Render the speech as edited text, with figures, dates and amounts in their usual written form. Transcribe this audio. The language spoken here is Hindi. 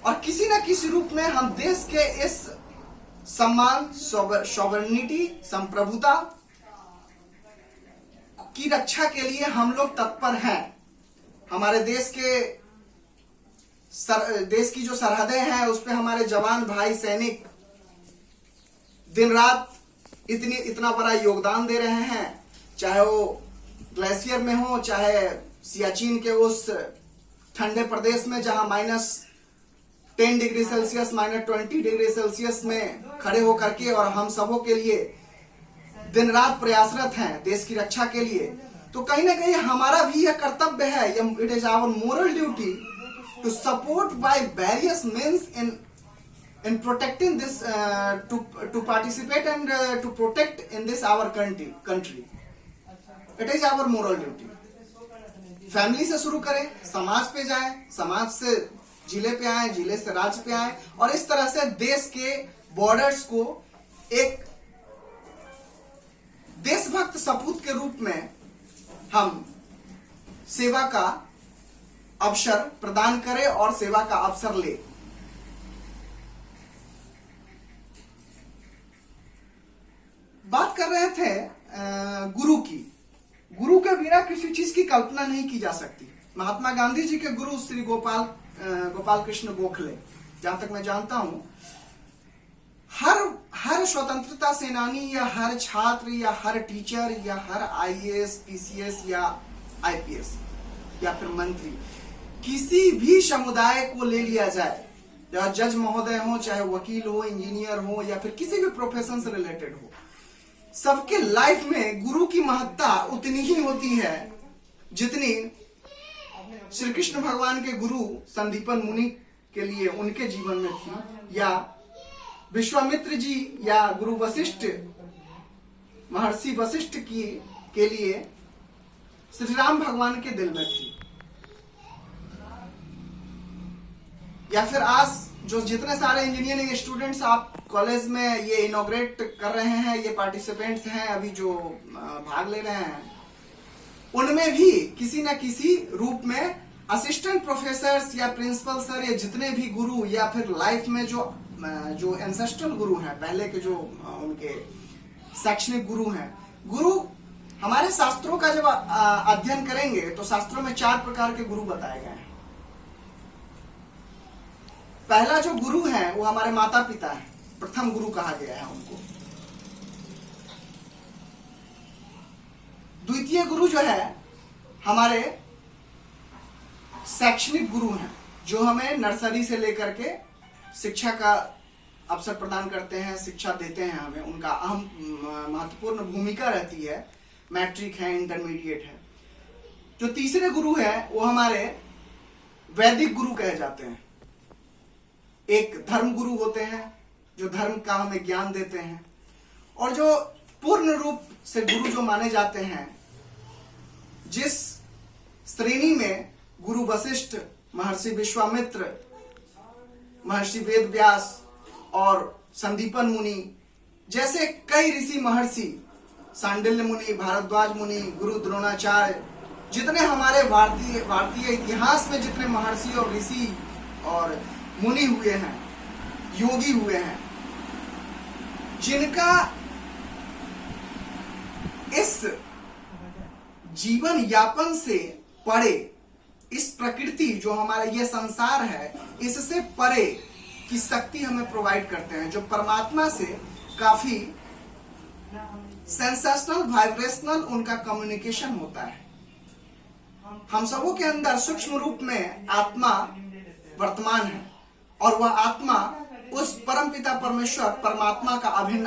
और किसी न किसी रूप में हम देश के इस सम्मान, सॉवरेनिटी, संप्रभुता की रक्षा के लिए हम लोग तत्पर हैं। हमारे देश की जो सरहदें हैं उस पे हमारे जवान भाई सैनिक दिन रात इतना बड़ा योगदान दे रहे हैं, चाहे वो ग्लेशियर में हो, चाहे सियाचिन के उस ठंडे प्रदेश में जहां -10 डिग्री सेल्सियस, -20 डिग्री सेल्सियस में खड़े होकर के, और हम सबों के लिए दिन रात प्रयासरत हैं देश की रक्षा के लिए। तो कहीं ना कहीं हमारा भी यह कर्तव्य है, it is our moral duty to support by various means in protecting this to participate and to protect in this our country. It is our moral duty. Family से शुरू करें, समाज पे जाएं, समाज से जिले पे आए, जिले से राज्य पे आए, और इस तरह से देश के बॉर्डर्स को एक देशभक्त सपूत के रूप में हम सेवा का अवसर प्रदान करें और सेवा का अवसर ले। बात कर रहे थे गुरु की। गुरु के बिना किसी चीज की कल्पना नहीं की जा सकती। महात्मा गांधी जी के गुरु श्री गोपाल कृष्ण गोखले, जहां तक मैं जानता हूं, हर स्वतंत्रता सेनानी या हर छात्र या हर टीचर या हर आईएएस, पीसीएस या आईपीएस या फिर मंत्री, किसी भी समुदाय को ले लिया जाए, चाहे जज महोदय हो, चाहे वकील हो, इंजीनियर हो, या फिर किसी भी प्रोफेशन से रिलेटेड हो, सबके लाइफ में गुरु की महत्ता उतनी ही होती है जितनी श्री कृष्ण भगवान के गुरु संदीपन मुनि के लिए उनके जीवन में थी, या विश्वामित्र जी या गुरु वशिष्ठ, महर्षि वशिष्ठ के लिए श्री राम भगवान के दिल में थी, या फिर आज जो जितने सारे इंजीनियरिंग स्टूडेंट्स आप कॉलेज में ये इनॉग्रेट कर रहे हैं, ये पार्टिसिपेंट्स हैं अभी जो भाग ले रहे हैं, उनमें भी किसी न किसी रूप में असिस्टेंट प्रोफेसर्स या प्रिंसिपल सर या जितने भी गुरु, या फिर लाइफ में जो एंसेस्ट्रल गुरु हैं, पहले के जो उनके शैक्षणिक गुरु हैं। गुरु हमारे शास्त्रों का जब अध्ययन करेंगे तो शास्त्रों में 4 प्रकार के गुरु बताए गए हैं। पहला जो गुरु है वो हमारे माता पिता है, प्रथम गुरु कहा गया है उनको। द्वितीय गुरु जो है हमारे शैक्षणिक गुरु हैं, जो हमें नर्सरी से लेकर के शिक्षा का अवसर प्रदान करते हैं, शिक्षा देते हैं हमें, उनका अहम महत्वपूर्ण भूमिका रहती है, मैट्रिक है, इंटरमीडिएट है। जो तीसरे गुरु है वो हमारे वैदिक गुरु कहे जाते हैं। एक धर्म गुरु होते हैं जो धर्म का हमें ज्ञान देते हैं, और जो पूर्ण रूप से गुरु जो माने जाते हैं, जिस श्रेणी में गुरु वशिष्ठ, महर्षि विश्वामित्र, महर्षि वेद व्यास और संदीपन मुनि जैसे कई ऋषि महर्षि, सांडिल्य मुनि, भारद्वाज मुनि, गुरु द्रोणाचार्य, जितने हमारे भारतीय इतिहास में जितने महर्षि और ऋषि और मुनि हुए हैं, योगी हुए हैं, जिनका इस जीवन यापन से परे, इस प्रकृति जो हमारा ये संसार है, इससे परे की शक्ति हमें प्रोवाइड करते हैं, जो परमात्मा से काफी सेंसेशनल, वाइब्रेशनल उनका कम्युनिकेशन होता है। हम सबों के अंदर सूक्ष्म रूप में आत्मा वर्तमान है, और वह आत्मा उस परमपिता परमेश्वर परमात्मा का अभिन्न